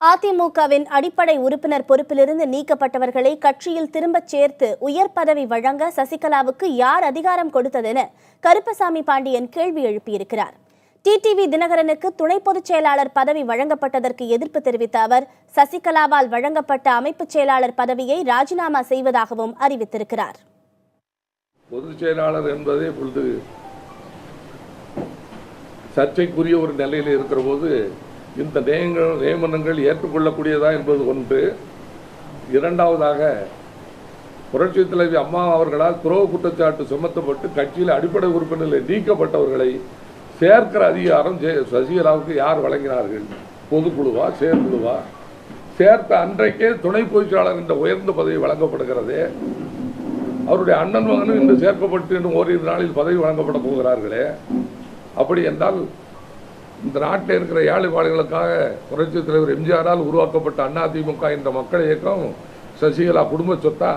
அதிமுகவின் அடிப்படை உறுப்பினர் பொறுப்பிலிருந்து நீக்கப்பட்டவர்களை கட்சியில் திரும்பச் சேர்த்து உயர் பதவி வழங்க சசிகலாவுக்கு யார் அதிகாரம் கொடுத்ததென கருப்பசாமி பாண்டியன் கேள்வி எழுப்பியிருக்கிறார். டிடிவி தினகரனுக்கு துணை பொதுச் செயலாளர் பதவி வழங்கப்பட்டதற்கு எதிர்ப்பு தெரிவித்த அவர் சசிகலாவால் வழங்கப்பட்ட அமைப்புச் செயலாளர் பதவியை ராஜினாமா செய்வதாகவும் அறிவித்திருக்கிறார். பொதுச் செயலாளர் என்பதே இப்பொழுது சர்ச்சைக்குரிய ஒரு நிலையில் இருக்கிற போது இந்த நியமனங்கள் ஏற்றுக்கொள்ளக்கூடியதா என்பது ஒன்று. இரண்டாவதாக புரட்சித் தலைவி அம்மா அவர்களால் துரோக குற்றச்சாட்டு சுமத்தப்பட்டு கட்சியில் அடிப்படை உறுப்பினர்களை நீக்கப்பட்டவர்களை சேர்க்கிற அதிகாரம் சசிகலாவுக்கு யார் வழங்கினார்கள்? பொதுக்குழுவா, செயற்குழுவா? சேர்த்த அன்றைக்கே துணை பொதுச் செயலாளர் என்ற உயர்ந்த பதவி வழங்கப்படுகிறதே. அவருடைய அண்ணன் மகனும் இன்று சேர்க்கப்பட்டு இன்னும் ஓரிரு நாளில் பதவி வழங்கப்பட போகிறார்களே. அப்படி என்றால் இந்த நாட்டில் இருக்கிற ஏழை பாடுகளுக்காக புரட்சித் தலைவர் எம்ஜிஆரால் உருவாக்கப்பட்ட அதிமுக என்ற மக்கள் இயக்கம் சசிகலா குடும்ப சொத்தா?